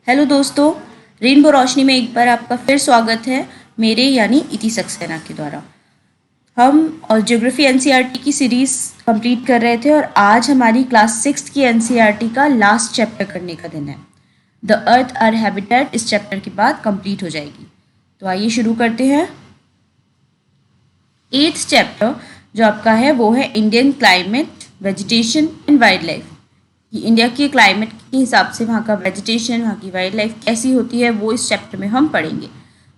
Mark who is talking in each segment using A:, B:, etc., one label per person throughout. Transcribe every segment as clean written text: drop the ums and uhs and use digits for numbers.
A: Hello दोस्तों, rainbow रोशनी में एक बार आपका फिर स्वागत है मेरे यानी इति सक्सेना के द्वारा। हम और ज्योग्राफी एनसीईआरटी की सीरीज़ कंप्लीट कर रहे थे और आज हमारी क्लास 6 की एनसीईआरटी का लास्ट चैप्टर करने का दिन है। द अर्थ आवर हैबिटेट इस चैप्टर के बाद कंप्लीट हो जाएगी। तो आइए शुरू करते हैं। 8th चैप्टर जो आपका है वो है Indian climate, vegetation and wild life. India के क्लाइमेट के हिसाब से वहाँ का वेजिटेशन, वहाँ की वाइल्ड लाइफ कैसी होती है वो इस चैप्टर में हम पढ़ेंगे।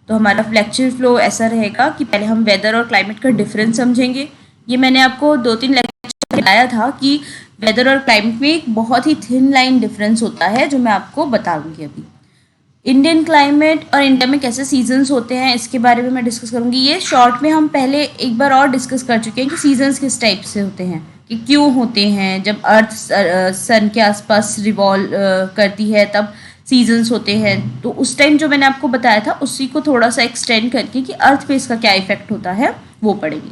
A: तो हमारा लेक्चर फ्लो ऐसा रहेगा कि पहले हम वेदर और क्लाइमेट का डिफरेंस समझेंगे। ये मैंने आपको 2-3 लेक्चर बताया था कि वेदर और क्लाइमेट में एक बहुत ही थिन लाइन डिफरेंस होता है जो मैं आपको बताऊँगी अभी। इंडियन क्लाइमेट और इंडिया में कैसे सीजन्स होते हैं इसके बारे में मैं डिस्कस करूँगी। ये शॉर्ट में हम पहले एक बार और डिस्कस कर चुके हैं कि सीजन्स किस टाइप से होते हैं, कि क्यों होते हैं। जब अर्थ सन के आसपास रिवॉल्व करती है तब सीजन्स होते हैं। तो उस टाइम जो मैंने आपको बताया था उसी को थोड़ा सा एक्सटेंड करके कि अर्थ पे इसका क्या इफेक्ट होता है वो पढ़ेंगे।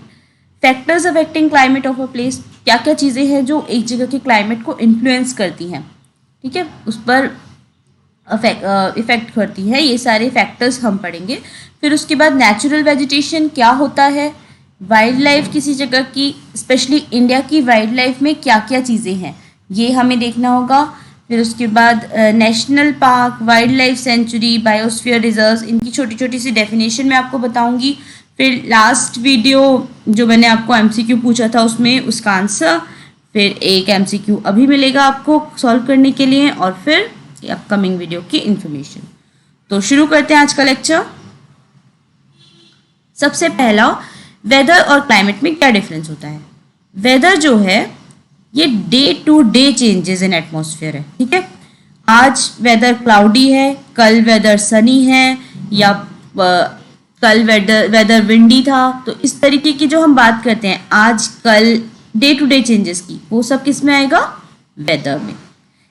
A: Factors affecting climate of a place, क्या क्या चीज़ें हैं जो एक जगह के क्लाइमेट को इन्फ्लुएंस करती हैं, ठीक है, उस पर इफेक्ट करती है। ये सारे फैक्टर्स हम पढ़ेंगे। फिर उसके बाद नेचुरल वेजिटेशन क्या होता है, वाइल्ड लाइफ किसी जगह की, स्पेशली इंडिया की वाइल्ड लाइफ में क्या क्या चीज़ें हैं ये हमें देखना होगा। फिर उसके बाद national park, wild life sanctuary, biosphere reserves, इनकी छोटी छोटी सी डेफिनेशन मैं आपको बताऊंगी। फिर लास्ट वीडियो जो मैंने आपको एमसीक्यू पूछा था उसमें उसका आंसर, फिर एक एमसीक्यू अभी मिलेगा आपको सॉल्व करने के लिए, और फिर अपकमिंग वीडियो की इंफॉर्मेशन। तो शुरू करते हैं आज का लेक्चर। सबसे पहला, वेदर और क्लाइमेट में क्या डिफरेंस होता है। वेदर जो है ये day to day changes in atmosphere है, ठीक है। आज वेदर क्लाउडी है, कल वेदर सनी है, या कल वेदर विंडी था। तो इस तरीके की जो हम बात करते हैं आज कल डे टू डे चेंजेस की, वो सब किस में आएगा, वेदर में।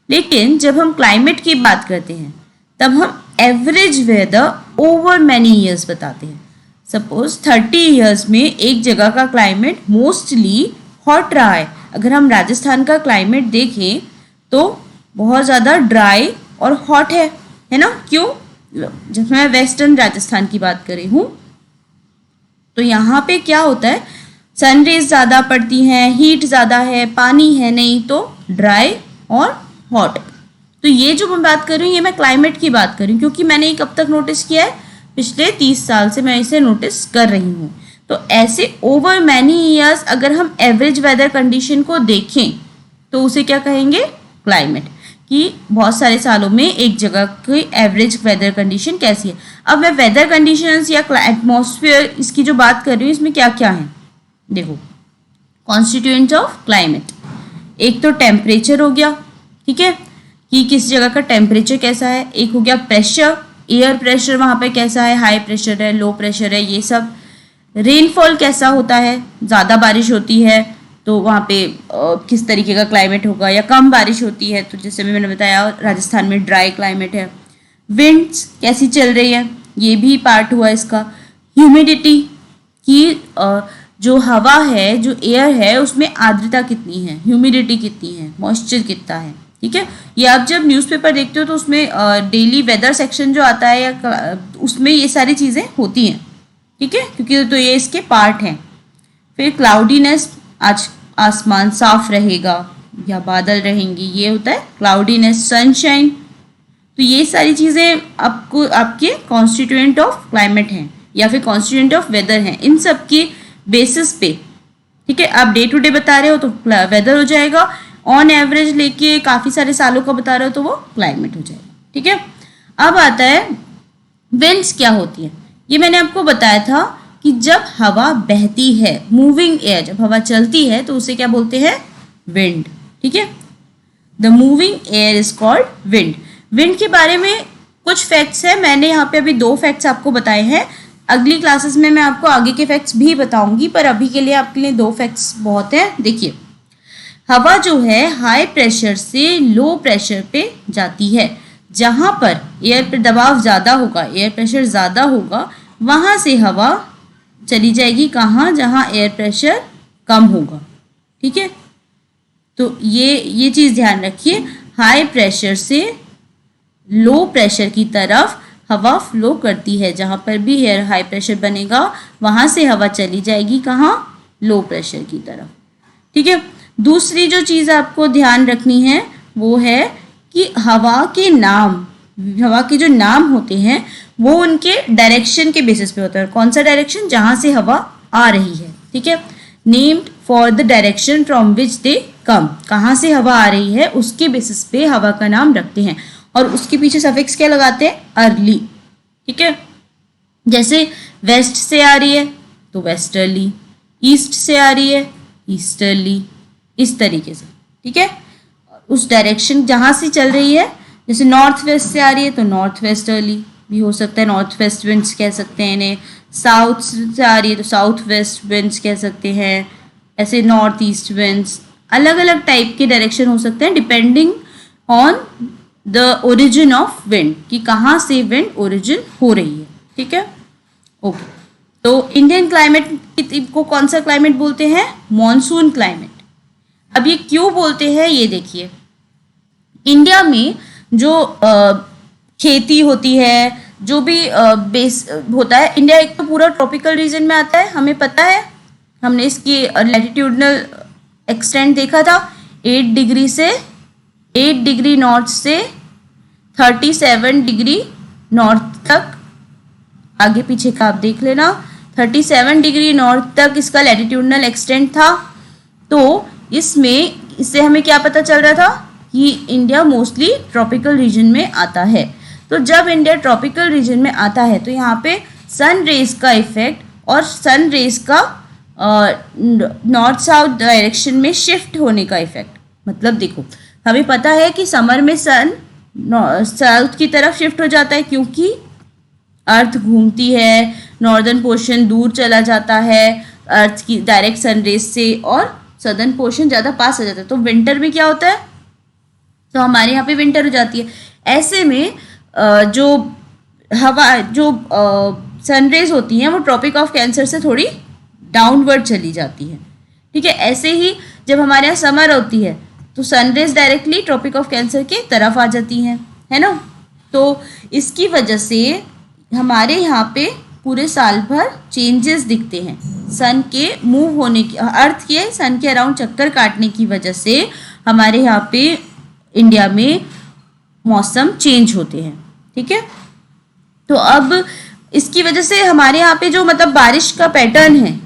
A: लेकिन जब हम क्लाइमेट की बात करते हैं तब हम average weather over many years बताते हैं। सपोज 30 ईयर्स में एक जगह का क्लाइमेट मोस्टली हॉट रहा है। अगर हम राजस्थान का क्लाइमेट देखें तो बहुत ज़्यादा ड्राई और हॉट है ना। क्यों? जब मैं वेस्टर्न राजस्थान की बात कर रही हूँ तो यहाँ पे क्या होता है, सन रेज ज़्यादा पड़ती हैं, हीट ज़्यादा है, पानी है नहीं, तो ड्राई और हॉट। तो ये जो मैं बात कर रही हूँ ये मैं क्लाइमेट की बात कर रही हूँ, क्योंकि मैंने ये कब तक नोटिस किया है, पिछले 30 साल से मैं इसे नोटिस कर रही हूँ। तो ऐसे ओवर मैनी ईयर्स अगर हम एवरेज वेदर कंडीशन को देखें तो उसे क्या कहेंगे, क्लाइमेट। कि बहुत सारे सालों में एक जगह की एवरेज वेदर कंडीशन कैसी है। अब मैं वेदर कंडीशंस या एटमॉस्फेयर इसकी जो बात कर रही हूँ इसमें क्या क्या है, देखो। कॉन्स्टिट्यूएंट्स ऑफ क्लाइमेट, एक तो टेम्परेचर हो गया, ठीक है, कि किस जगह का टेम्परेचर कैसा है। एक हो गया प्रेशर, एयर प्रेशर वहाँ पे कैसा है, हाई प्रेशर है, लो प्रेशर है, ये सब। रेनफॉल कैसा होता है, ज़्यादा बारिश होती है तो वहाँ पे किस तरीके का क्लाइमेट होगा, या कम बारिश होती है तो जैसे मैंने बताया राजस्थान में ड्राई क्लाइमेट है। विंड्स कैसी चल रही है, ये भी पार्ट हुआ इसका। ह्यूमिडिटी की जो हवा है, जो एयर है उसमें आर्द्रता कितनी है, ह्यूमिडिटी कितनी है, मॉइस्चर कितना है, ठीक है। ये आप जब न्यूज़पेपर देखते हो तो उसमें डेली वेदर सेक्शन जो आता है या उसमें ये सारी चीज़ें होती हैं, ठीक है, क्योंकि तो ये इसके पार्ट हैं। फिर क्लाउडीनेस, आज आसमान साफ रहेगा या बादल रहेंगे, ये होता है क्लाउडीनेस। सनशाइन, तो ये सारी चीज़ें आपको आपके कॉन्स्टिट्यूएंट ऑफ क्लाइमेट हैं या फिर कॉन्स्टिट्यूएंट ऑफ वेदर हैं। इन सब के बेसिस पे, ठीक है, आप डे टू डे बता रहे हो तो वेदर हो जाएगा, ऑन एवरेज लेके काफ़ी सारे सालों का बता रहे हो तो वो क्लाइमेट हो जाएगा, ठीक है। अब आता है विंड्स क्या होती है। ये मैंने आपको बताया था कि जब हवा बहती है, मूविंग एयर, जब हवा चलती है तो उसे क्या बोलते हैं, विंड, ठीक है। The moving air is called wind. Wind के बारे में कुछ फैक्ट्स है, मैंने यहाँ पे अभी 2 फैक्ट्स आपको बताए हैं। अगली क्लासेस में मैं आपको आगे के फैक्ट्स भी बताऊंगी, पर अभी के लिए आपके लिए 2 फैक्ट्स बहुत हैं। देखिए, हवा जो है हाई प्रेशर से लो प्रेशर पे जाती है। जहाँ पर एयर पर दबाव ज़्यादा होगा, एयर प्रेशर ज़्यादा होगा, वहाँ से हवा चली जाएगी कहाँ, जहाँ एयर प्रेशर कम होगा, ठीक है। तो ये चीज़ ध्यान रखिए, हाई प्रेशर से लो प्रेशर की तरफ हवा फ्लो करती है। जहाँ पर भी एयर हाई प्रेशर बनेगा वहाँ से हवा चली जाएगी कहाँ, लो प्रेशर की तरफ। ठीक है। दूसरी जो चीज़ आपको ध्यान रखनी है वो है कि हवा के जो नाम होते हैं वो उनके डायरेक्शन के बेसिस पे होता है। कौन सा डायरेक्शन, जहाँ से हवा आ रही है। ठीक है। Named for the direction from which they come, कहाँ से हवा आ रही है उसके बेसिस पे हवा का नाम रखते हैं। और उसके पीछे सफिक्स क्या लगाते हैं, अर्ली। ठीक है। जैसे वेस्ट से आ रही है तो वेस्टर्ली, ईस्ट से आ रही है ईस्टर्ली, इस तरीके से। ठीक है। उस डायरेक्शन जहाँ से चल रही है, जैसे नॉर्थ वेस्ट से आ रही है तो नॉर्थ वेस्टर्ली भी हो सकता है, नॉर्थ वेस्ट विंड्स कह सकते हैं इन्हें। साउथ से आ रही है तो साउथ वेस्ट विंड्स कह सकते हैं। ऐसे नॉर्थ ईस्ट विंड्स, अलग अलग टाइप के डायरेक्शन हो सकते हैं depending on the origin of wind, कि कहाँ से विंड ओरिजिन हो रही है। ठीक है। ओके। तो इंडियन क्लाइमेट को कौन सा क्लाइमेट बोलते हैं, मॉनसून क्लाइमेट। अब ये क्यों बोलते हैं ये देखिए। इंडिया में जो खेती होती है, जो भी बेस होता है, इंडिया एक तो पूरा ट्रॉपिकल रीजन में आता है, हमें पता है, हमने इसकी लैटिट्यूडनल एक्सटेंट देखा था। 8 डिग्री नॉर्थ से 37 डिग्री नॉर्थ तक, आगे पीछे का आप देख लेना, 37 डिग्री नॉर्थ तक इसका लैटिट्यूडनल एक्सटेंट था। तो इससे हमें क्या पता चल रहा था कि इंडिया मोस्टली ट्रॉपिकल रीजन में आता है। तो जब इंडिया ट्रॉपिकल रीजन में आता है तो यहाँ पे सन रेज का इफेक्ट और सन रेज का नॉर्थ साउथ डायरेक्शन में शिफ्ट होने का इफेक्ट, मतलब देखो हमें पता है कि समर में सन साउथ की तरफ शिफ्ट हो जाता है क्योंकि अर्थ घूमती है, नॉर्दर्न पोर्शन दूर चला जाता है अर्थ की डायरेक्ट सन रेज से और सदर्न पोर्शन ज़्यादा पास आ जाता है। तो विंटर में क्या होता है, तो हमारे यहाँ पे विंटर हो जाती है। ऐसे में जो सनरेज होती हैं वो ट्रॉपिक ऑफ कैंसर से थोड़ी डाउनवर्ड चली जाती है। ठीक है। ऐसे ही जब हमारे यहाँ समर होती है तो sunrays directly tropic of cancer के तरफ आ जाती हैं, है ना। तो इसकी वजह से हमारे यहाँ पे पूरे साल भर चेंजेस दिखते हैं। सन के मूव होने की, अर्थ के सन के अराउंड चक्कर काटने की वजह से हमारे यहाँ पे इंडिया में मौसम चेंज होते हैं। ठीक है। तो अब इसकी वजह से हमारे यहाँ पे जो मतलब बारिश का पैटर्न है,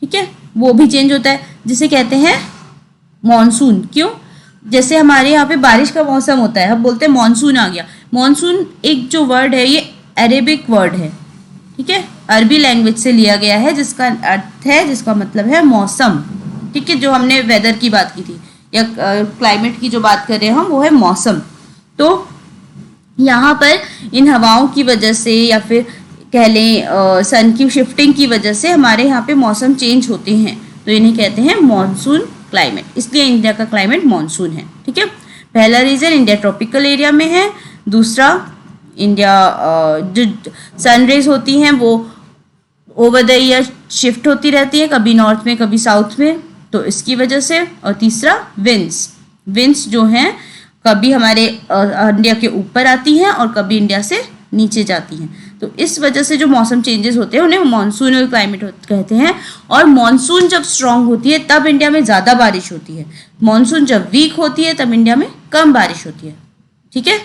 A: ठीक है, वो भी चेंज होता है, जिसे कहते हैं मॉनसून। क्यों, जैसे हमारे यहाँ पे बारिश का मौसम होता है, हम बोलते हैं मॉनसून आ गया। मॉनसून एक जो वर्ड है ये अरेबिक वर्ड है, ठीक है, अरबी लैंग्वेज से लिया गया है, जिसका अर्थ है, जिसका मतलब है मौसम। ठीक है, जो हमने वेदर की बात की थी या क्लाइमेट की जो बात कर रहे हैं हम, वो है मौसम। तो यहाँ पर इन हवाओं की वजह से या फिर कह लें सन की शिफ्टिंग की वजह से हमारे यहाँ पे मौसम चेंज होते हैं, तो इन्हें कहते हैं मॉनसून क्लाइमेट। इसलिए इंडिया का क्लाइमेट मॉनसून है। ठीक है। पहला रीजन, इंडिया ट्रॉपिकल एरिया में है। दूसरा, इंडिया जो सनरेज होती हैं वो ओवर द ईयर शिफ्ट होती रहती है, कभी नॉर्थ में कभी साउथ में, तो इसकी वजह से। और तीसरा, विंड्स जो हैं कभी हमारे इंडिया के ऊपर आती हैं और कभी इंडिया से नीचे जाती हैं। तो इस वजह से जो मौसम चेंजेस होते हैं उन्हें मॉनसूनल क्लाइमेट कहते हैं। और मॉनसून जब स्ट्रांग होती है तब इंडिया में ज़्यादा बारिश होती है, मॉनसून जब वीक होती है तब इंडिया में कम बारिश होती है। ठीक है।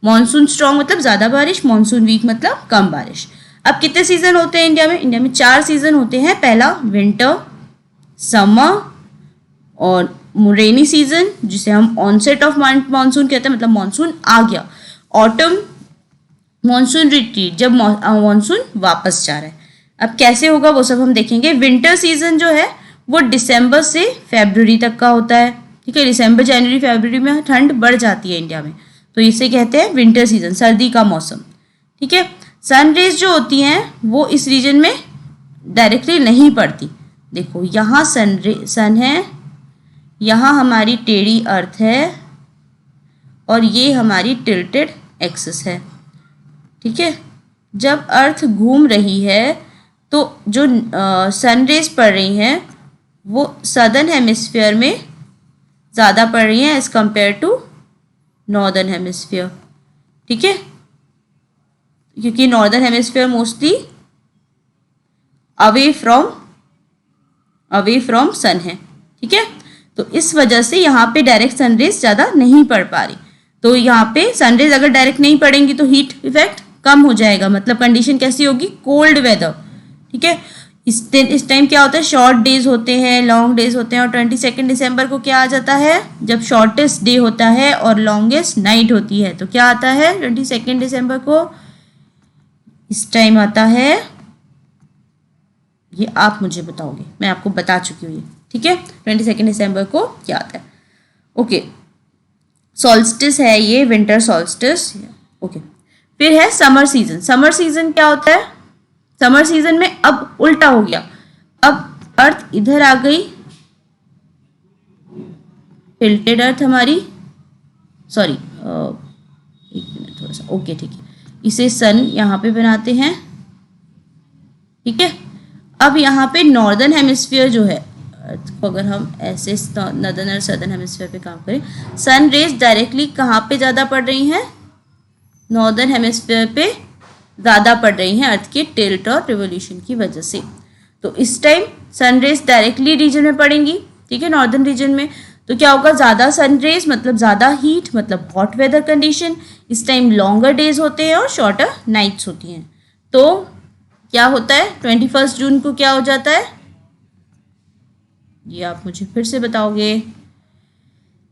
A: मॉनसून स्ट्रांग मतलब ज़्यादा बारिश, मॉनसून वीक मतलब कम बारिश। अब कितने सीजन होते हैं इंडिया में? इंडिया में 4 सीजन होते हैं। पहला विंटर, समर और रेनी सीजन, जिसे हम ऑनसेट ऑफ मॉनसून कहते हैं, मतलब मॉनसून आ गया। ऑटम, मॉनसून रिट्रीट, जब मॉनसून वापस जा रहा है। अब कैसे होगा वो सब हम देखेंगे। विंटर सीजन जो है वो दिसंबर से फरवरी तक का होता है। ठीक है। दिसंबर, जनवरी, फरवरी में ठंड बढ़ जाती है इंडिया में, तो इसे कहते हैं विंटर सीजन, सर्दी का मौसम। ठीक है। सनरेज जो होती हैं वो इस रीजन में डायरेक्टली नहीं पड़ती। देखो यहाँ सन है, यहाँ हमारी टेढ़ी अर्थ है और ये हमारी टिल्टेड एक्सिस है। ठीक है। जब अर्थ घूम रही है तो जो सनरेज पड़ रही हैं वो सदर्न हेमिस्फीयर में ज़्यादा पड़ रही हैं as compare to northern hemisphere. ठीक है, क्योंकि northern hemisphere mostly away from sun है। ठीक है, तो इस वजह से यहाँ पे डायरेक्ट सनरेज ज़्यादा नहीं पड़ पा रही। तो यहाँ पे सनरेज अगर डायरेक्ट नहीं पड़ेंगी तो हीट इफेक्ट कम हो जाएगा, मतलब कंडीशन कैसी होगी, कोल्ड वेदर। ठीक है, इस टाइम क्या होता है, शॉर्ट डेज होते हैं, लॉन्ग डेज होते हैं। और 22 दिसंबर को क्या आ जाता है, जब शॉर्टेस्ट डे होता है और लॉन्गेस्ट नाइट होती है, तो क्या आता है 22 दिसंबर को, इस टाइम आता है, ये आप मुझे बताओगे, मैं आपको बता चुकी हूँ ये। ठीक है, 22 दिसंबर को क्या आता है। ओके, सॉल्स्टिस है ये, विंटर सॉल्स्टिस। ओके, फिर है समर सीजन। समर सीजन क्या होता है, समर सीजन में अब उल्टा हो गया, अब अर्थ इधर आ गई, टिल्टेड अर्थ हमारी, सॉरी एक मिनट थोड़ा सा, ओके ठीक है, इसे सन यहाँ पे बनाते हैं। ठीक है, अब यहाँ पे नॉर्दर्न हेमिस्फीयर जो है, अर्थ को अगर हम ऐसे नॉर्दर्न और सदर्न हेमिस्फीयर पे काम करें, सन रेज डायरेक्टली कहाँ पे ज़्यादा पड़ रही हैं, नॉर्दर्न हेमिस्फीयर पे ज़्यादा पड़ रही हैं अर्थ के टिल्ट और रिवोल्यूशन की वजह से। तो इस time sun rays directly region में पड़ेंगी। ठीक है, नॉर्दर्न रीजन में, तो क्या होगा, ज़्यादा सन रेज मतलब ज़्यादा हीट, मतलब हॉट वेदर कंडीशन। इस टाइम लॉन्गर डेज होते हैं और शॉर्टर नाइट्स होती हैं। तो क्या होता है 21 जून को क्या हो जाता है, ये आप मुझे फिर से बताओगे।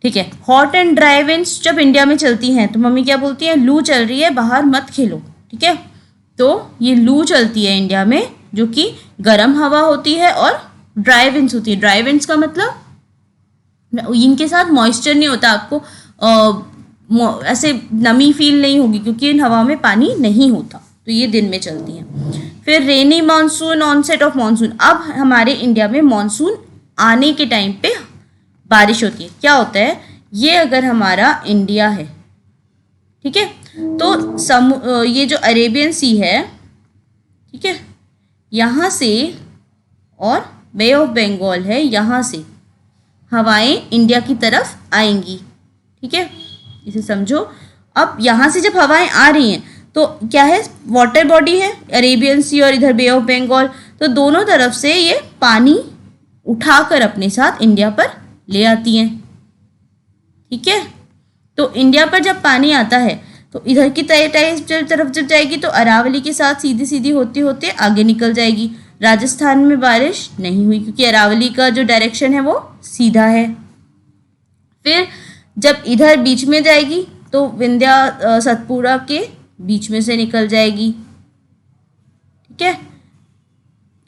A: ठीक है, हॉट एंड ड्राई विंड्स जब इंडिया में चलती हैं तो मम्मी क्या बोलती है, लू चल रही है बाहर मत खेलो। ठीक है, तो ये लू चलती है इंडिया में, जो कि गर्म हवा होती है, और ड्राई विंड्स होती है। ड्राई विंड्स का मतलब इनके साथ मॉइस्चर नहीं होता, आपको ऐसे नमी फील नहीं होगी क्योंकि इन हवा में पानी नहीं होता, तो ये दिन में चलती हैं। फिर रेनी मानसून, ऑनसेट ऑफ मानसून। अब हमारे इंडिया में मानसून आने के टाइम पे बारिश होती है। क्या होता है, ये अगर हमारा इंडिया है, ठीक है, तो ये जो अरेबियन सी है, ठीक है, यहाँ से और बे ऑफ बंगाल है, यहाँ से हवाएं इंडिया की तरफ आएंगी। ठीक है, इसे समझो। अब यहाँ से जब हवाएं आ रही हैं तो क्या है, वाटर बॉडी है अरेबियन सी और इधर बे ऑफ बंगाल, तो दोनों तरफ से ये पानी उठाकर अपने साथ इंडिया पर ले आती हैं। ठीक है, तो इंडिया पर जब पानी आता है तो इधर की तरफ जब जाएगी तो अरावली के साथ सीधी सीधी होते होते आगे निकल जाएगी। राजस्थान में बारिश नहीं हुई क्योंकि अरावली का जो डायरेक्शन है वो सीधा है। फिर जब इधर बीच में जाएगी तो विंध्या सतपुड़ा के बीच में से निकल जाएगी। ठीक है,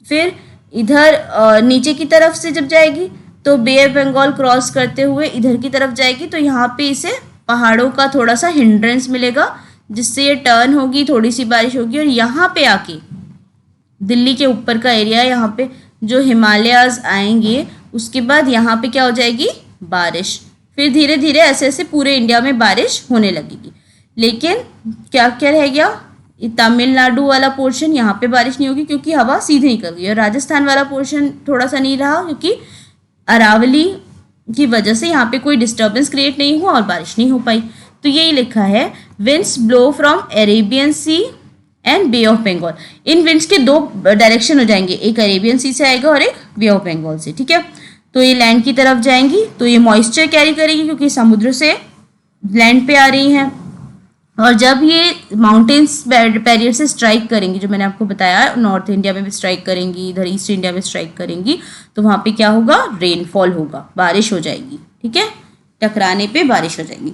A: फिर इधर नीचे की तरफ से जब जाएगी तो बे ऑफ बंगाल क्रॉस करते हुए इधर की तरफ जाएगी, तो यहाँ पे इसे पहाड़ों का थोड़ा सा हिंड्रेंस मिलेगा, जिससे ये टर्न होगी, थोड़ी सी बारिश होगी, और यहाँ पे आके दिल्ली के ऊपर का एरिया, यहाँ पे जो हिमालयाज आएंगे, उसके बाद यहाँ पे क्या हो जाएगी, बारिश। फिर धीरे धीरे ऐसे ऐसे पूरे इंडिया में बारिश होने लगेगी। लेकिन क्या क्या रह गया, तमिलनाडु वाला पोर्शन, यहाँ पे बारिश नहीं होगी क्योंकि हवा सीधे निकल गई, और राजस्थान वाला पोर्शन थोड़ा सा नहीं रहा क्योंकि अरावली की वजह से यहाँ पे कोई डिस्टर्बेंस क्रिएट नहीं हुआ और बारिश नहीं हो पाई। तो यही लिखा है, winds blow from Arabian Sea and Bay of Bengal. इन विंड्स के दो डायरेक्शन हो जाएंगे, एक अरेबियन सी से आएगा और एक बे ऑफ बंगाल से। ठीक है, तो ये लैंड की तरफ जाएंगी तो ये मॉइस्चर कैरी करेगी क्योंकि समुद्र से लैंड पे आ रही हैं, और जब ये माउंटेन्स बैरियर से स्ट्राइक करेंगी, जो मैंने आपको बताया नॉर्थ इंडिया में भी स्ट्राइक करेंगी, इधर ईस्ट इंडिया में स्ट्राइक करेंगी, तो वहाँ पे क्या होगा, रेनफॉल होगा, बारिश हो जाएगी। ठीक है, टकराने पे बारिश हो जाएगी।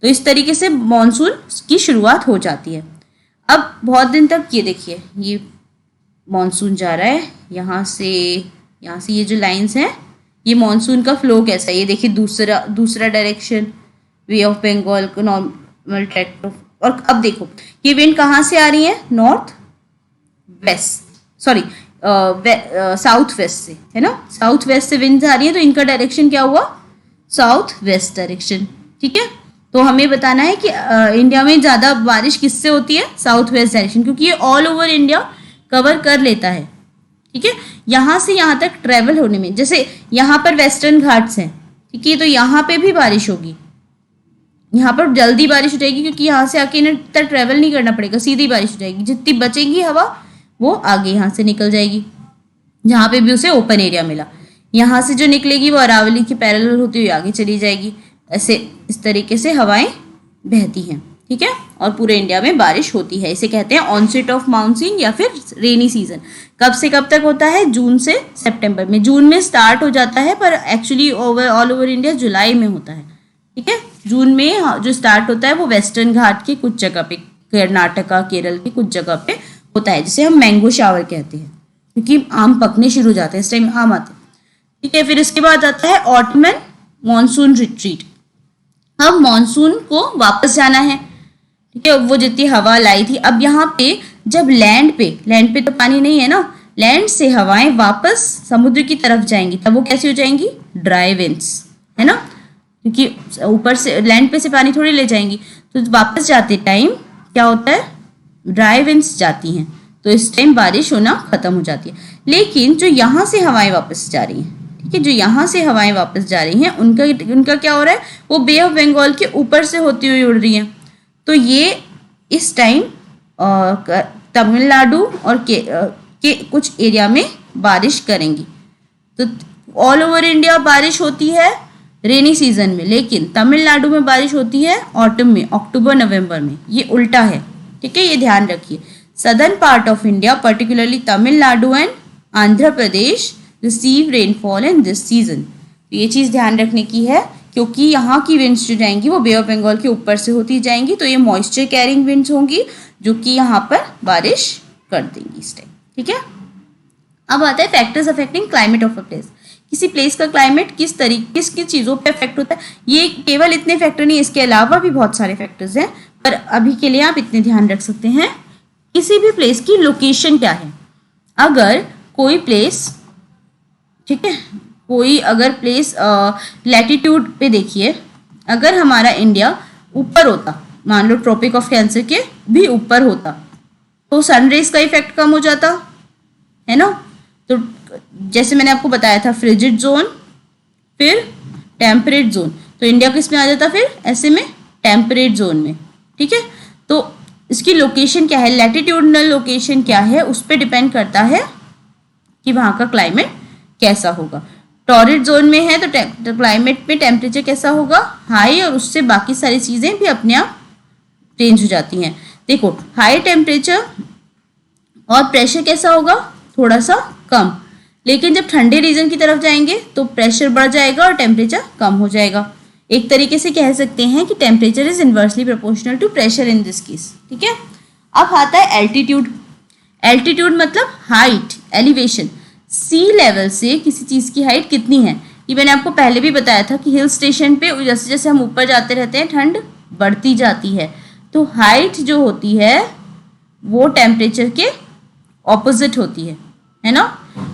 A: तो इस तरीके से मॉनसून की शुरुआत हो जाती है। अब बहुत दिन तक ये देखिए, ये मॉनसून जा रहा है यहाँ से ये जो लाइंस हैं, ये मॉनसून का फ्लो कैसा है, ये देखिए दूसरा डायरेक्शन, वे ऑफ बंगाल को नॉर्मल ट्रैक। और अब देखो ये विंड कहाँ से आ रही है, north west, sorry south west से, है ना, साउथ वेस्ट से विंड आ रही है, तो इनका डायरेक्शन क्या हुआ, साउथ वेस्ट डायरेक्शन। ठीक है, तो हमें बताना है कि इंडिया में ज़्यादा बारिश किससे होती है, साउथ वेस्ट डायरेक्शन, क्योंकि ये ऑल ओवर इंडिया कवर कर लेता है। ठीक है, यहाँ से यहाँ तक ट्रेवल होने में, जैसे यहाँ पर वेस्टर्न घाट्स हैं, ठीक है, तो यहाँ पे भी बारिश होगी, यहाँ पर जल्दी बारिश हो जाएगी क्योंकि यहाँ से आके इन्हें इतना ट्रेवल नहीं करना पड़ेगा, सीधी बारिश हो जाएगी। जितनी बचेगी हवा वो आगे यहाँ से निकल जाएगी, जहाँ पे भी उसे ओपन एरिया मिला। यहाँ से जो निकलेगी वो अरावली के पैरेलल होती हुई आगे चली जाएगी। ऐसे इस तरीके से हवाएं बहती हैं, ठीक है, और पूरे इंडिया में बारिश होती है। इसे कहते हैं ऑनसेट ऑफ मानसून या फिर रेनी सीजन। कब से कब तक होता है? जून से सितंबर में। जून में स्टार्ट हो जाता है पर एक्चुअली ऑल ओवर इंडिया जुलाई में होता है, ठीक है। जून में जो स्टार्ट होता है वो वेस्टर्न घाट के कुछ जगह पे, कर्नाटका केरल के कुछ जगह पे होता है, जिसे हम मैंगो शावर कहते हैं, क्योंकि आम पकने शुरू हो जाते हैं, इस टाइम आम आते हैं, ठीक है। फिर इसके बाद आता है ऑटमन मॉनसून रिट्रीट। अब मॉनसून को वापस जाना है, ठीक है। वो जितनी हवा लाई थी, अब यहाँ पे जब लैंड पे तो पानी नहीं है ना, लैंड से हवाएं वापस समुद्र की तरफ जाएंगी, तब वो कैसी हो जाएंगी? ड्राई विंड्स, है ना, क्योंकि ऊपर से लैंड पे से पानी थोड़ी ले जाएंगी। तो वापस जाते टाइम क्या होता है? ड्राई विंड्स जाती हैं, तो इस टाइम बारिश होना खत्म हो जाती है। लेकिन जो यहाँ से हवाएं वापस जा रही हैं, ठीक है, जो यहाँ से हवाएं वापस जा रही हैं, उनका क्या हो रहा है? वो बे ऑफ बंगाल के ऊपर से होती हुई उड़ रही हैं। तो ये इस टाइम तमिलनाडु और के कुछ एरिया में बारिश करेंगी। तो ऑल ओवर इंडिया बारिश होती है रेनी सीजन में, लेकिन तमिलनाडु में बारिश होती है ऑटम में, अक्टूबर नवंबर में। ये उल्टा है, ठीक है, ये ध्यान रखिए। Southern part of India particularly Tamil Nadu and Andhra Pradesh receive rainfall in this season. तो ये चीज़ ध्यान रखने की है, क्योंकि यहाँ की विंड्स जो जाएंगी वो बे ऑफ बंगाल के ऊपर से होती जाएंगी, तो ये मॉइस्चर कैरिंग विंड्स होंगी जो कि यहाँ पर बारिश कर देंगी इस टाइम, ठीक है। अब आता है factors affecting climate of a place. किसी प्लेस का क्लाइमेट किस चीज़ों पे अफेक्ट होता है। ये केवल इतने फैक्टर नहीं, इसके अलावा भी बहुत सारे फैक्टर्स हैं, पर अभी के लिए आप इतने ध्यान रख सकते हैं। किसी भी प्लेस की लोकेशन क्या है। अगर कोई प्लेस, ठीक है, कोई अगर प्लेस लैटिट्यूड पे देखिए, अगर हमारा इंडिया ऊपर होता, मान लो ट्रॉपिक ऑफ कैंसर के भी ऊपर होता, तो सनरेज का इफेक्ट कम हो जाता है ना। तो जैसे मैंने आपको बताया था, फ्रिजिड जोन, फिर टेम्परेट जोन, तो इंडिया किस में आ जाता? फिर ऐसे में टेम्परेट जोन में, ठीक है। तो इसकी लोकेशन क्या है, लैटिट्यूडनल लोकेशन क्या है, उस पर डिपेंड करता है कि वहाँ का क्लाइमेट कैसा होगा। टॉरिड जोन में है तो क्लाइमेट में टेम्परेचर कैसा होगा? हाई, और उससे बाकी सारी चीज़ें भी अपने आप चेंज हो जाती हैं। देखो, हाई टेम्परेचर और प्रेशर कैसा होगा? थोड़ा सा कम। लेकिन जब ठंडे रीजन की तरफ जाएंगे तो प्रेशर बढ़ जाएगा और टेम्परेचर कम हो जाएगा। एक तरीके से कह सकते हैं कि temperature is inversely proportional to pressure in this case, ठीक है। अब आता है एल्टीट्यूड। एल्टीट्यूड मतलब हाइट, एलिवेशन। सी लेवल से किसी चीज़ की हाइट कितनी है, ये मैंने आपको पहले भी बताया था कि हिल स्टेशन पे जैसे जैसे हम ऊपर जाते रहते हैं ठंड बढ़ती जाती है। तो हाइट जो होती है वो टेम्परेचर के ऑपोजिट होती है ना।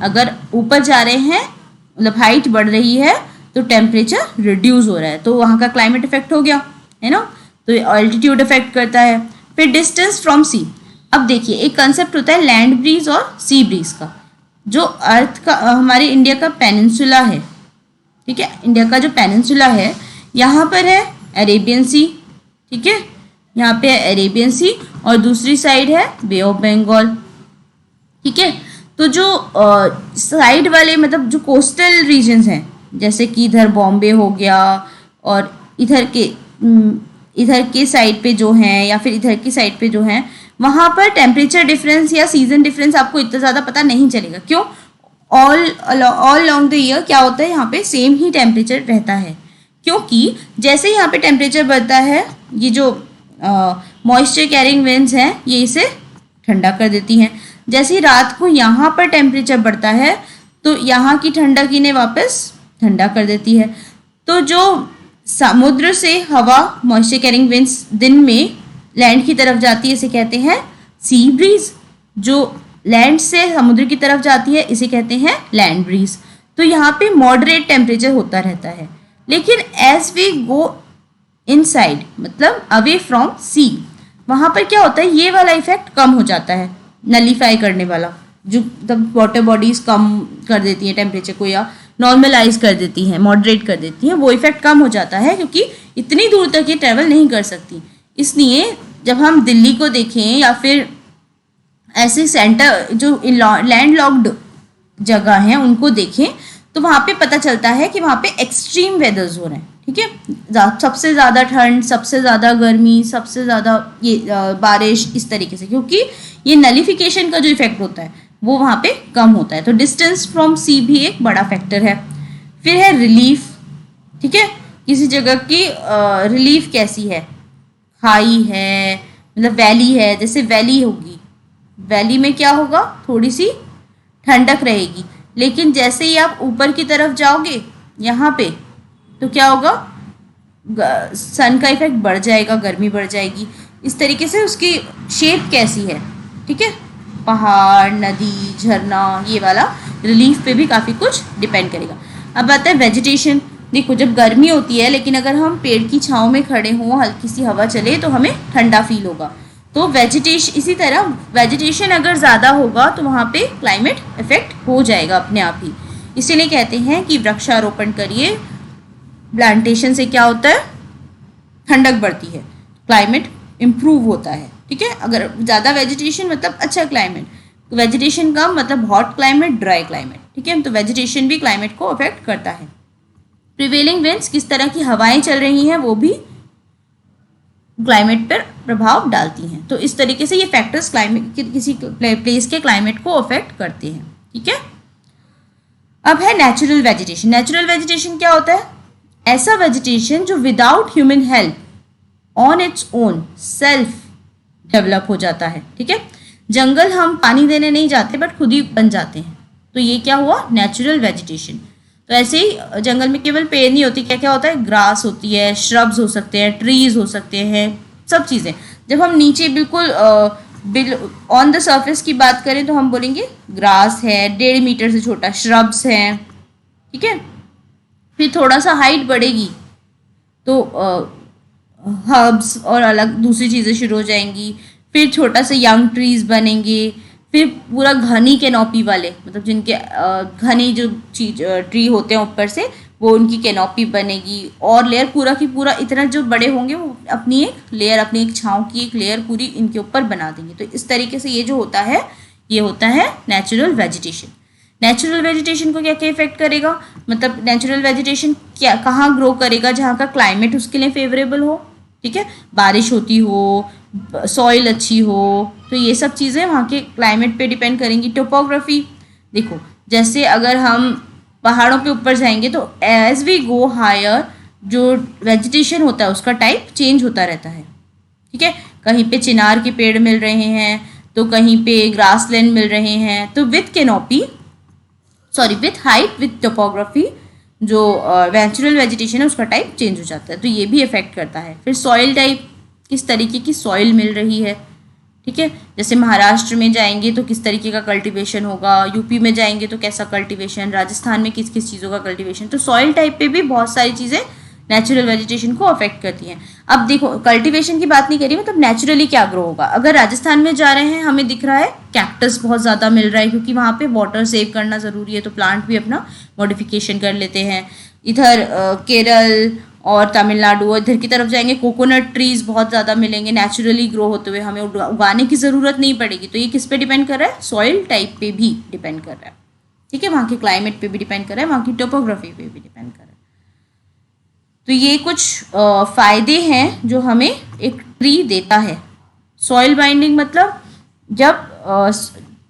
A: अगर ऊपर जा रहे हैं मतलब हाइट बढ़ रही है तो टेम्परेचर रिड्यूस हो रहा है, तो वहाँ का क्लाइमेट इफेक्ट हो गया, है ना। तो एल्टीट्यूड इफेक्ट करता है। फिर डिस्टेंस फ्रॉम सी। अब देखिए, एक कंसेप्ट होता है लैंड ब्रीज और सी ब्रीज का। जो अर्थ का हमारे इंडिया का पेनिनसुला है, ठीक है, इंडिया का जो पेनिनसुला है, यहाँ पर है अरेबियन सी, ठीक है, यहाँ पे है अरेबियन सी और दूसरी साइड है बे ऑफ बंगाल, ठीक है। तो जो साइड वाले मतलब जो कोस्टल रीजन्स हैं, जैसे कि इधर बॉम्बे हो गया और इधर के साइड पे जो हैं या फिर इधर की साइड पे जो हैं, वहाँ पर टेम्परेचर डिफरेंस या सीजन डिफरेंस आपको इतना ज़्यादा पता नहीं चलेगा। क्यों? ऑल लॉन्ग द ईयर क्या होता है, यहाँ पे सेम ही टेम्परेचर रहता है, क्योंकि जैसे यहाँ पे टेम्परेचर बढ़ता है, ये जो मॉइस्चर कैरिंग विंड्स हैं ये इसे ठंडा कर देती हैं। जैसे ही रात को यहाँ पर टेम्परेचर बढ़ता है तो यहाँ की ठंडक इन्हें वापस ठंडा कर देती है। तो जो समुद्र से हवा मॉइस्चर कैरिंग विंड्स दिन में लैंड की तरफ जाती है इसे कहते हैं सी ब्रीज। जो लैंड से समुद्र की तरफ जाती है इसे कहते हैं लैंड ब्रीज। तो यहाँ पे मॉडरेट टेम्परेचर होता रहता है, लेकिन एज वी गो इनसाइड मतलब अवे फ्रॉम सी, वहाँ पर क्या होता है, ये वाला इफेक्ट कम हो जाता है, नलीफाई करने वाला, जो तब वाटर बॉडीज कम कर देती हैं टेम्परेचर को या नॉर्मलाइज कर देती हैं, मॉडरेट कर देती हैं, वो इफेक्ट कम हो जाता है क्योंकि इतनी दूर तक ये ट्रैवल नहीं कर सकती। इसलिए जब हम दिल्ली को देखें या फिर ऐसे सेंटर जो लैंडलॉक्ड जगह हैं उनको देखें तो वहाँ पे पता चलता है कि वहाँ पे एक्सट्रीम वेदर्स हो रहे हैं, ठीक है, सबसे ज़्यादा ठंड, सबसे ज़्यादा गर्मी, सबसे ज़्यादा ये बारिश, इस तरीके से, क्योंकि ये नलिफिकेशन का जो इफेक्ट होता है वो वहाँ पे कम होता है। तो डिस्टेंस फ्रॉम सी भी एक बड़ा फैक्टर है। फिर है रिलीफ, ठीक है, किसी जगह की रिलीफ कैसी है, खाई है, मतलब वैली है, जैसे वैली होगी, वैली में क्या होगा, थोड़ी सी ठंडक रहेगी, लेकिन जैसे ही आप ऊपर की तरफ जाओगे यहाँ पे तो क्या होगा, सन का इफेक्ट बढ़ जाएगा, गर्मी बढ़ जाएगी। इस तरीके से उसकी शेप कैसी है, ठीक है, पहाड़, नदी, झरना, ये वाला रिलीफ पे भी काफ़ी कुछ डिपेंड करेगा। अब आता है वेजिटेशन। देखो जब गर्मी होती है लेकिन अगर हम पेड़ की छांव में खड़े हों, हल्की सी हवा चले तो हमें ठंडा फील होगा। तो वेजिटेशन, इसी तरह वेजिटेशन अगर ज़्यादा होगा तो वहाँ पे क्लाइमेट इफेक्ट हो जाएगा अपने आप ही। इसीलिए कहते हैं कि वृक्षारोपण करिए, प्लांटेशन से क्या होता है, ठंडक बढ़ती है, क्लाइमेट इम्प्रूव होता है, ठीक है। अगर ज़्यादा वेजिटेशन मतलब अच्छा क्लाइमेट, वेजिटेशन कम मतलब हॉट क्लाइमेट, ड्राई क्लाइमेट, ठीक है। तो वेजिटेशन भी क्लाइमेट को अफेक्ट करता है। प्रिवेलिंग विंड्स, किस तरह की हवाएं चल रही हैं, वो भी क्लाइमेट पर प्रभाव डालती हैं। तो इस तरीके से ये फैक्टर्स क्लाइमेट, किसी प्लेस के क्लाइमेट को अफेक्ट करते हैं, ठीक है। अब है नेचुरल वेजिटेशन। नेचुरल वेजिटेशन क्या होता है, ऐसा वेजिटेशन जो without human help on its own self develop हो जाता है, ठीक है। जंगल हम पानी देने नहीं जाते बट खुद ही बन जाते हैं, तो ये क्या हुआ, नेचुरल वेजिटेशन। तो ऐसे ही जंगल में केवल पेड़ नहीं होती, क्या क्या होता है, ग्रास होती है, श्रब्स हो सकते हैं, ट्रीज हो सकते हैं, सब चीज़ें। जब हम नीचे बिल्कुल ऑन द सरफेस की बात करें तो हम बोलेंगे ग्रास है, 1.5 मीटर से छोटा, श्रब्स हैं, ठीक है। फिर थोड़ा सा हाइट बढ़ेगी तो हर्ब्स और अलग दूसरी चीज़ें शुरू हो जाएंगी, फिर छोटा सा यंग ट्रीज बनेंगे, फिर पूरा घनी कैनोपी वाले, मतलब जिनके घने जो चीज ट्री होते हैं ऊपर से, वो उनकी कैनोपी बनेगी, और लेयर पूरा की पूरा इतना जो बड़े होंगे वो अपनी एक लेयर, अपनी एक छांव की एक लेयर पूरी इनके ऊपर बना देंगे। तो इस तरीके से ये जो होता है, ये होता है नेचुरल वेजिटेशन। नेचुरल वेजिटेशन को क्या क्या इफेक्ट करेगा, मतलब नेचुरल वेजिटेशन क्या कहाँ ग्रो करेगा, जहाँ का क्लाइमेट उसके लिए फेवरेबल हो, ठीक है, बारिश होती हो, सॉइल अच्छी हो, तो ये सब चीज़ें वहाँ के क्लाइमेट पे डिपेंड करेंगी। टोपोग्राफी, देखो जैसे अगर हम पहाड़ों के ऊपर जाएंगे तो एज वी गो हायर जो वेजिटेशन होता है उसका टाइप चेंज होता रहता है, ठीक है। कहीं पे चिनार के पेड़ मिल रहे हैं तो कहीं पे ग्रासलैंड मिल रहे हैं। तो with canopy, sorry with height, with topography जो नेचुरल वेजिटेशन है उसका टाइप चेंज हो जाता है, तो ये भी इफेक्ट करता है। फिर सॉइल टाइप, किस तरीके की सॉइल मिल रही है, ठीक है। जैसे महाराष्ट्र में जाएंगे तो किस तरीके का कल्टीवेशन होगा, यूपी में जाएंगे तो कैसा कल्टीवेशन, राजस्थान में किस किस चीज़ों का कल्टीवेशन। तो सॉइल टाइप पे भी बहुत सारी चीज़ें नेचुरल वेजिटेशन को अफेक्ट करती हैं। अब देखो कल्टीवेशन की बात नहीं करी, मतलब नेचुरली क्या ग्रो होगा। अगर राजस्थान में जा रहे हैं, हमें दिख रहा है कैक्टस बहुत ज़्यादा मिल रहा है क्योंकि वहाँ पे वाटर सेव करना ज़रूरी है, तो प्लांट भी अपना मॉडिफिकेशन कर लेते हैं। इधर केरल और तमिलनाडु इधर की तरफ जाएंगे, कोकोनट ट्रीज बहुत ज़्यादा मिलेंगे नेचुरली ग्रो होते हुए, हमें उगाने की ज़रूरत नहीं पड़ेगी। तो ये किस पे डिपेंड कर रहा है, सॉइल टाइप पे भी डिपेंड कर रहा है, ठीक है, वहाँ के क्लाइमेट पे भी डिपेंड कर रहा है, वहाँ की टोपोग्राफी पे भी डिपेंड कर रहा है। तो ये कुछ फ़ायदे हैं जो हमें एक ट्री देता है। सॉइल बाइंडिंग मतलब जब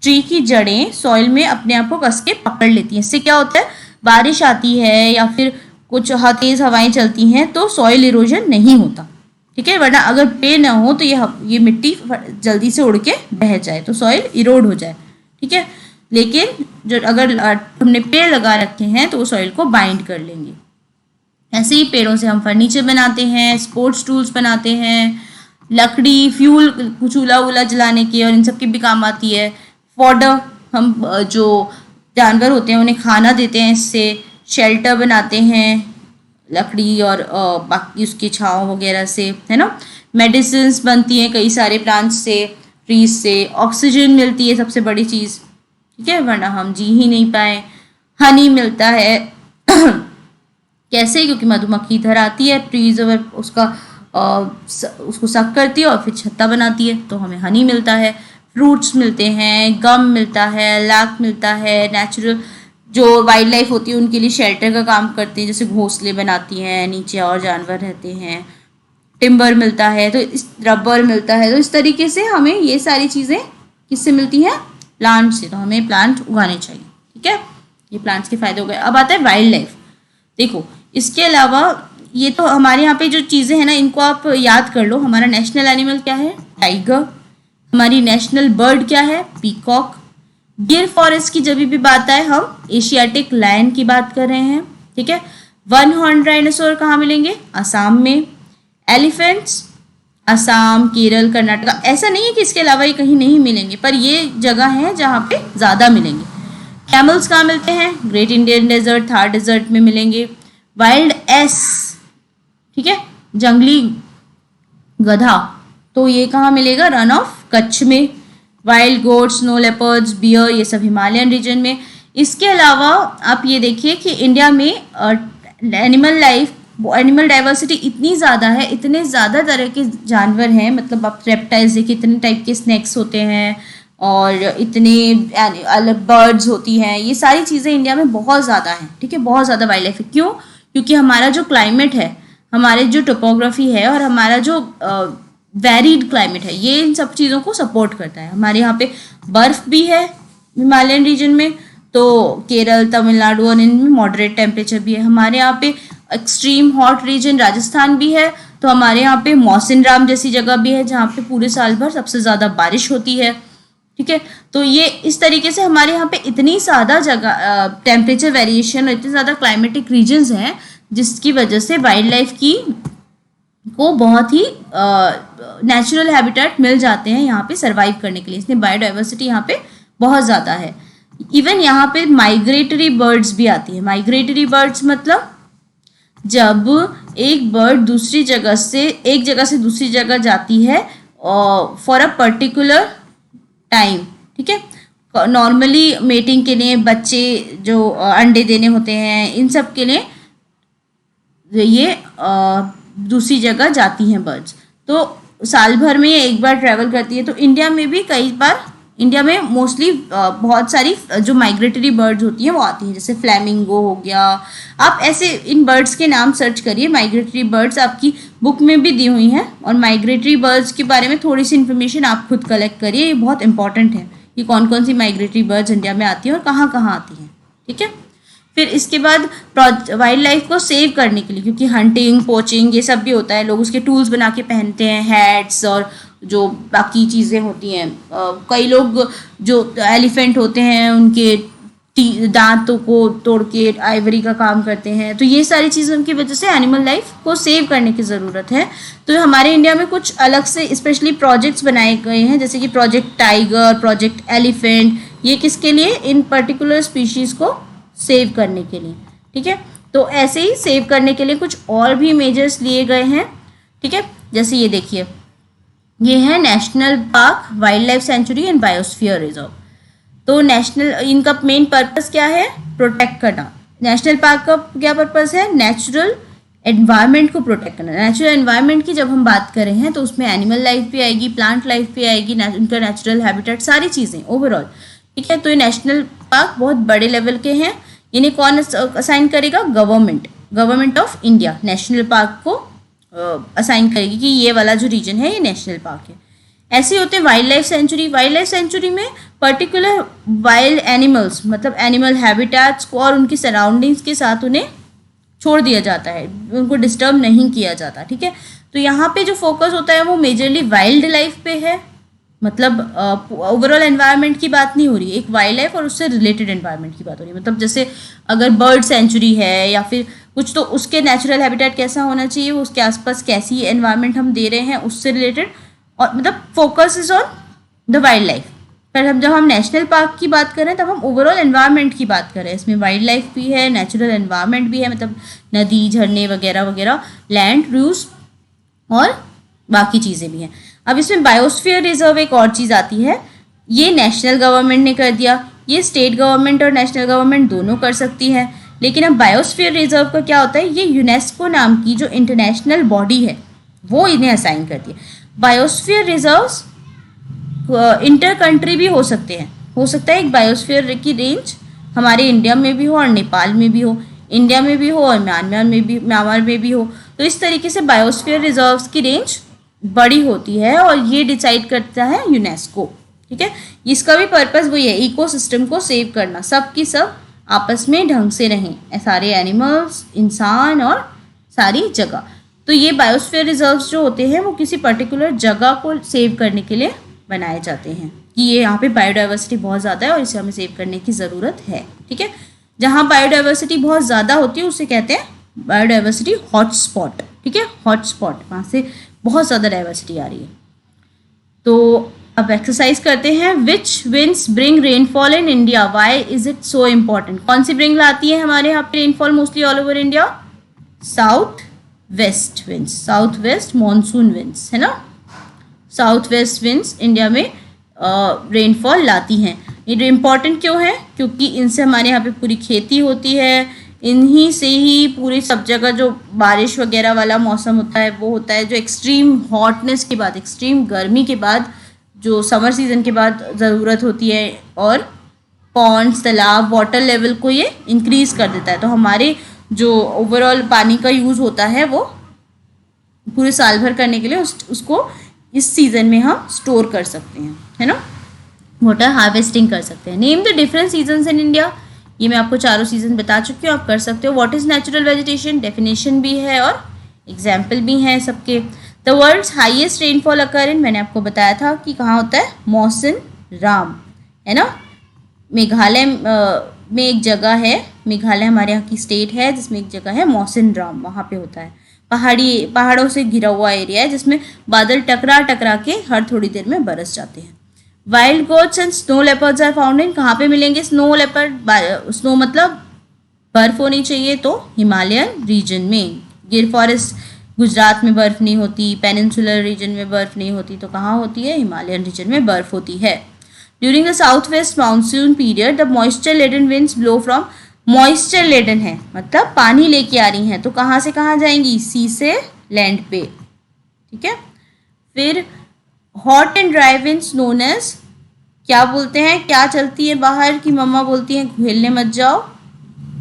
A: ट्री की जड़ें सॉइल में अपने आप को कस के पकड़ लेती हैं, इससे क्या होता है, बारिश आती है या फिर कुछ तेज़ हवाएं चलती हैं तो सॉइल इरोजन नहीं होता, ठीक है। वरना अगर पेड़ ना हो तो ये मिट्टी जल्दी से उड़ के बह जाए तो सॉइल इरोड हो जाए, ठीक है। लेकिन जो अगर हमने पेड़ लगा रखे हैं तो वो सॉइल को बाइंड कर लेंगे। ऐसे ही पेड़ों से हम फर्नीचर बनाते हैं, स्पोर्ट्स टूल्स बनाते हैं, लकड़ी, फ्यूल, चूल्हा वूल्हा जलाने के और इन सब की भी काम आती है। फॉडर, हम जो जानवर होते हैं उन्हें खाना देते हैं, इससे शेल्टर बनाते हैं लकड़ी और बाकी उसकी छांव वगैरह से, है ना। मेडिसिन्स बनती हैं कई सारे प्लांट्स से, ट्रीज से। ऑक्सीजन मिलती है सबसे बड़ी चीज़, ठीक है, वरना हम जी ही नहीं पाए। हनी मिलता है कैसे? क्योंकि मधुमक्खी इधर आती है, ट्रीज और उसको सक करती है और फिर छत्ता बनाती है, तो हमें हनी मिलता है, फ्रूट्स मिलते हैं, गम मिलता है, लाख मिलता है। नेचुरल जो वाइल्ड लाइफ होती है उनके लिए शेल्टर का काम करते हैं, जैसे घोंसले बनाती हैं, नीचे और जानवर रहते हैं, टिम्बर मिलता है, तो इस रबर मिलता है। तो इस तरीके से हमें ये सारी चीज़ें किससे मिलती हैं? प्लांट से। तो हमें प्लांट उगाने चाहिए, ठीक है। ये प्लांट्स के फायदे हो गए। अब आता है वाइल्ड लाइफ। देखो, इसके अलावा ये तो हमारे यहाँ पे जो चीज़ें हैं ना, इनको आप याद कर लो। हमारा नेशनल एनिमल क्या है? टाइगर। हमारी नेशनल बर्ड क्या है? पीकॉक। गिर फॉरेस्ट की जब भी बात आए, हम एशियाटिक लायन की बात कर रहे हैं, ठीक है। वन हॉर्न डायनासोर कहाँ मिलेंगे? असम में। एलिफेंट्स असम, केरल, कर्नाटका। ऐसा नहीं है कि इसके अलावा ये कहीं नहीं मिलेंगे, पर ये जगह हैं जहाँ पे ज़्यादा मिलेंगे। कैमल्स कहाँ मिलते हैं? Great Indian Desert, Thar desert में मिलेंगे। वाइल्ड एस, ठीक है, जंगली गधा, तो ये कहाँ मिलेगा? रन ऑफ कच्छ में। Wild goat, snow leopards, bear, ये सब हिमालयन रीजन में। इसके अलावा आप ये देखिए कि इंडिया में एनिमल डाइवर्सिटी इतनी ज़्यादा है, इतने ज़्यादा तरह के जानवर हैं। मतलब आप रेप्टाइल्स देखिए, इतने टाइप के स्नैक्स होते हैं और इतने अलग बर्ड्स होती हैं। ये सारी चीज़ें इंडिया में बहुत ज़्यादा हैं, ठीक है, बहुत ज़्यादा वाइल्ड लाइफ है। क्यों? क्योंकि हमारा जो क्लाइमेट है, हमारे जो टोपोग्राफी है और हमारा जो वेरीड क्लाइमेट है, ये इन सब चीज़ों को सपोर्ट करता है। हमारे यहाँ पे बर्फ़ भी है हिमालयन रीजन में, तो केरल, तमिलनाडु और इनमें मॉडरेट टेम्परेचर भी है। हमारे यहाँ पे एक्सट्रीम हॉट रीजन राजस्थान भी है, तो हमारे यहाँ पे मौसिन राम जैसी जगह भी है जहाँ पे पूरे साल भर सबसे ज़्यादा बारिश होती है, ठीक है। तो ये इस तरीके से हमारे यहाँ पे इतनी ज़्यादा जगह टेम्परेचर वेरिएशन और इतने ज़्यादा क्लाइमेटिक रीजन्स हैं, जिसकी वजह से वाइल्ड लाइफ को बहुत ही नेचुरल हैबिटेट मिल जाते हैं यहाँ पे सर्वाइव करने के लिए। इसलिए बायोडाइवर्सिटी यहाँ पे बहुत ज़्यादा है। इवन यहाँ पे माइग्रेटरी बर्ड्स भी आती है। माइग्रेटरी बर्ड्स मतलब जब एक बर्ड एक जगह से दूसरी जगह जाती है फॉर अ पर्टिकुलर टाइम, ठीक है। नॉर्मली मेटिंग के लिए, बच्चे जो अंडे देने होते हैं, इन सब के लिए ये दूसरी जगह जाती हैं बर्ड्स। तो साल भर में ये एक बार ट्रैवल करती है। तो इंडिया में भी कई बार, इंडिया में मोस्टली बहुत सारी जो माइग्रेटरी बर्ड्स होती हैं वो आती हैं, जैसे फ्लैमिंगो हो गया। आप ऐसे इन बर्ड्स के नाम सर्च करिए, माइग्रेटरी बर्ड्स आपकी बुक में भी दी हुई हैं। और माइग्रेटरी बर्ड्स के बारे में थोड़ी सी इन्फॉर्मेशन आप खुद कलेक्ट करिए, ये बहुत इंपॉर्टेंट है कि कौन कौन सी माइग्रेटरी बर्ड्स इंडिया में आती हैं और कहाँ कहाँ आती हैं, ठीक है। फिर इसके बाद वाइल्ड लाइफ को सेव करने के लिए, क्योंकि हंटिंग, पोचिंग ये सब भी होता है, लोग उसके टूल्स बना के पहनते हैं, हैट्स और जो बाकी चीज़ें होती हैं। कई लोग जो एलिफेंट होते हैं उनके दांतों को तोड़ के आइवरी का काम करते हैं। तो ये सारी चीज़ों की वजह से एनिमल लाइफ को सेव करने की ज़रूरत है। तो हमारे इंडिया में कुछ अलग से स्पेशली प्रोजेक्ट्स बनाए गए हैं, जैसे कि प्रोजेक्ट टाइगर, प्रोजेक्ट एलिफेंट। ये किसके लिए? इन पर्टिकुलर स्पीशीज़ को सेव करने के लिए, ठीक है। तो ऐसे ही सेव करने के लिए कुछ और भी मेजर्स लिए गए हैं, ठीक है। जैसे ये देखिए, ये है national park, wild life sanctuary and biosphere reserve. तो नेशनल, इनका मेन पर्पस क्या है? प्रोटेक्ट करना। नेशनल पार्क का क्या पर्पस है? नेचुरल एनवायरनमेंट को प्रोटेक्ट करना। नेचुरल एनवायरनमेंट की जब हम बात कर रहे हैं तो उसमें एनिमल लाइफ भी आएगी, प्लांट लाइफ भी आएगी, उनका नेचुरल हैबिटेट, सारी चीज़ें ओवरऑल, ठीक है। तो ये नेशनल पार्क बहुत बड़े लेवल के हैं। इन्हें कौन असाइन करेगा? Government of India national park को असाइन करेगी कि ये वाला जो रीजन है ये नेशनल पार्क है। ऐसे होते हैं wild life sanctuary. Wild life sanctuary में पर्टिकुलर वाइल्ड एनिमल्स, मतलब एनिमल हैबिटेट्स को और उनकी सराउंडिंग्स के साथ उन्हें छोड़ दिया जाता है, उनको डिस्टर्ब नहीं किया जाता, ठीक है। तो यहाँ पे जो फोकस होता है वो मेजरली वाइल्ड लाइफ पे है। मतलब ओवरऑल एनवायरनमेंट की बात नहीं हो रही है, एक वाइल्ड लाइफ और उससे रिलेटेड एनवायरनमेंट की बात हो रही है। मतलब जैसे अगर बर्ड सेंचुरी है या फिर कुछ, तो उसके नेचुरल हैबिटेट कैसा होना चाहिए, उसके आसपास कैसी एनवायरनमेंट हम दे रहे हैं उससे रिलेटेड, और मतलब focus is on the wild life. पर जब हम नेशनल पार्क की बात कर रहे हैं तब हम ओवरऑल एनवायरनमेंट की बात कर रहे हैं। इसमें वाइल्ड लाइफ भी है, नेचुरल एनवायरनमेंट भी है, मतलब नदी, झरने वगैरह वगैरह, लैंड यूज और बाकी चीज़ें भी हैं। अब इसमें बायोस्फीयर रिजर्व एक और चीज़ आती है, ये नेशनल गवर्नमेंट ने कर दिया, ये स्टेट गवर्नमेंट और नेशनल गवर्नमेंट दोनों कर सकती है। लेकिन अब बायोस्फीयर रिजर्व का क्या होता है, ये यूनेस्को नाम की जो इंटरनेशनल बॉडी है वो इन्हें असाइन करती है। बायोस्फीयर रिजर्व्स इंटर कंट्री भी हो सकते हैं, हो सकता है एक बायोस्फीयर की रेंज हमारे इंडिया में भी हो और नेपाल में भी हो, इंडिया में भी हो और म्यांमार में भी हो। तो इस तरीके से बायोस्फीयर रिजर्व्स की रेंज बड़ी होती है और ये डिसाइड करता है यूनेस्को। ठीक है, इसका भी पर्पस वही है, इकोसिस्टम को सेव करना, सब की सब आपस में ढंग से रहें, सारे एनिमल्स, इंसान और सारी जगह। तो ये बायोस्फीयर रिजर्व्स जो होते हैं वो किसी पर्टिकुलर जगह को सेव करने के लिए बनाए जाते हैं कि ये यहाँ पे बायोडाइवर्सिटी बहुत ज़्यादा है और इसे हमें सेव करने की ज़रूरत है। ठीक है, जहाँ बायोडाइवर्सिटी बहुत ज़्यादा होती है उसे कहते हैं बायोडाइवर्सिटी हॉटस्पॉट। ठीक है, हॉटस्पॉट, वहाँ से बहुत ज़्यादा डाइवर्सिटी आ रही है। तो अब एक्सरसाइज करते हैं। Which winds bring rainfall in India, why is it so important. कौन सी ब्रिंग लाती है हमारे यहाँ पे rainfall mostly all over India? South west winds, south west monsoon winds, है ना। साउथ वेस्ट विंड्स इंडिया में रेनफॉल लाती हैं। ये इम्पॉर्टेंट क्यों है? क्योंकि इनसे हमारे यहाँ पे पूरी खेती होती है, इन्हीं से ही पूरी सब जगह जो बारिश वगैरह वाला मौसम होता है वो होता है, जो एक्सट्रीम हॉटनेस के बाद, एक्सट्रीम गर्मी के बाद, जो समर सीजन के बाद ज़रूरत होती है, और पॉन्ड्स, तालाब, वाटर लेवल को ये इंक्रीज़ कर देता है। तो हमारे जो ओवरऑल पानी का यूज़ होता है वो पूरे साल भर करने के लिए उसको इस सीज़न में हम स्टोर कर सकते हैं, है ना, वाटर हार्वेस्टिंग कर सकते हैं। Name the different seasons in India, ये मैं आपको चारों सीजन बता चुकी हूँ, आप कर सकते हो। What is natural vegetation, definition भी है और एग्जाम्पल भी हैं सबके। द वर्ल्ड्स हाईएस्ट रेनफॉल अकर इन, मैंने आपको बताया था कि कहाँ होता है, मौसिन राम, है ना, मेघालय में एक जगह है, मेघालय हमारे यहाँ की स्टेट है जिसमें एक जगह है मौसिन राम, वहाँ पे होता है। पहाड़ों से घिरा हुआ एरिया है जिसमें बादल टकरा टकरा के हर थोड़ी देर में बरस जाते हैं। Wild goats and snow leopards are found in, कहाँ पे मिलेंगे स्नो लेपर्ड? स्नो मतलब बर्फ होनी चाहिए, तो हिमालयन रीजन में। गिर फॉरेस्ट गुजरात में बर्फ नहीं होती, पेनिनसुलर रीजन में बर्फ नहीं होती, तो कहाँ होती है? हिमालयन रीजन में बर्फ होती है। During the south west monsoon period the moisture laden winds blow from, moisture laden है मतलब पानी लेके आ रही हैं, तो कहाँ से कहाँ जाएंगी? सी से लैंड पे। ठीक है, फिर hot and dry winds known as, क्या बोलते हैं, क्या चलती है बाहर की मम्मा बोलती हैं खेलने मत जाओ,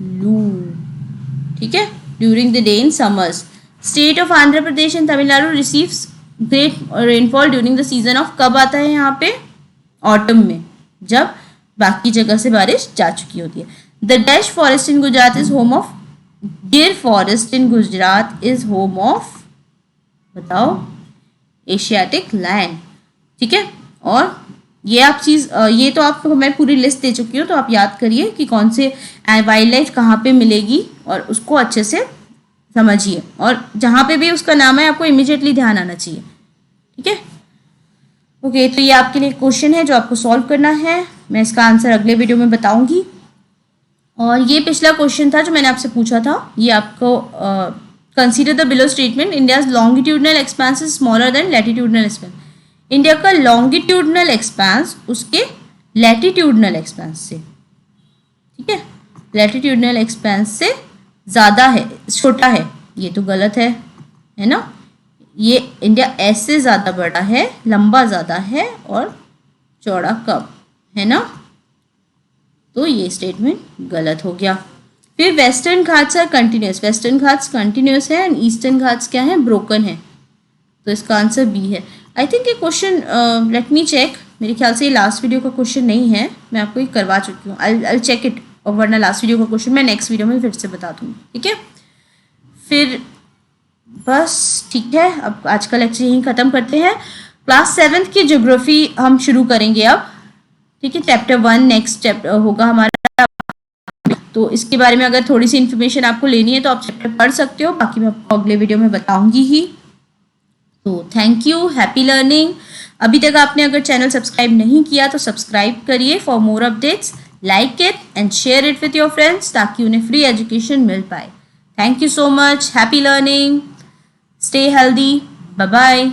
A: लू। ठीक है, during the day in summers. State of Andhra Pradesh and Tamil Nadu receives great rainfall during the season of, कब आता है यहाँ पे? ऑटम में, जब बाकी जगह से बारिश जा चुकी होती है। The dash forest in Gujarat is home of, Gir forest in Gujarat is home of, बताओ, एशियाटिक लायन। ठीक है, और ये आप चीज़, ये तो आपको मैं पूरी लिस्ट दे चुकी हूँ, तो आप याद करिए कि कौन से वाइल्ड लाइफ कहाँ पे मिलेगी और उसको अच्छे से समझिए, और जहाँ पे भी उसका नाम है आपको इमीडिएटली ध्यान आना चाहिए। ठीक है, ओके, तो ये आपके लिए क्वेश्चन है जो आपको सॉल्व करना है, मैं इसका आंसर अगले वीडियो में बताऊंगी। और ये पिछला क्वेश्चन था जो मैंने आपसे पूछा था, ये आपको consider the below statement, India's longitudinal expense is smaller than latitudinal expense. India का लॉन्गिट्यूडनल एक्सपेंस उसके लैटिट्यूडनल एक्सपेंस से, ठीक है, लैटिट्यूडनल एक्सपेंस से ज़्यादा है, छोटा है, ये तो गलत है ना। ये इंडिया ऐसे ज़्यादा बड़ा है, लंबा ज़्यादा है और चौड़ा कम है ना, तो ये स्टेटमेंट गलत हो गया। फिर Western Ghats are continuous, Western Ghats continuous है एंड ईस्टर्न घाट्स क्या है, ब्रोकन है, तो इसका आंसर बी है। आई थिंक ये क्वेश्चन, लेट मी चेक, मेरे ख्याल से ये लास्ट वीडियो का क्वेश्चन नहीं है, मैं आपको ये करवा चुकी हूँ, आई चेक इट, और वरना लास्ट वीडियो का क्वेश्चन मैं नेक्स्ट वीडियो में फिर से बता दूँगी। ठीक है, फिर बस ठीक है, अब आज का लेक्चर यहीं ख़त्म करते हैं। क्लास 7th की ज्योग्राफी हम शुरू करेंगे अब, ठीक है, चैप्टर 1 नेक्स्ट चैप्टर होगा हमारा, तो इसके बारे में अगर थोड़ी सी इन्फॉर्मेशन आपको लेनी है तो आप चैप्टर पढ़ सकते हो, बाकी मैं आपको अगले वीडियो में बताऊंगी ही। तो थैंक यू, हैप्पी लर्निंग। अभी तक आपने अगर चैनल सब्सक्राइब नहीं किया तो सब्सक्राइब करिए for more updates, like it and share it with your friends ताकि उन्हें फ्री एजुकेशन मिल पाए। Thank you so much, happy learning, stay healthy, bye bye.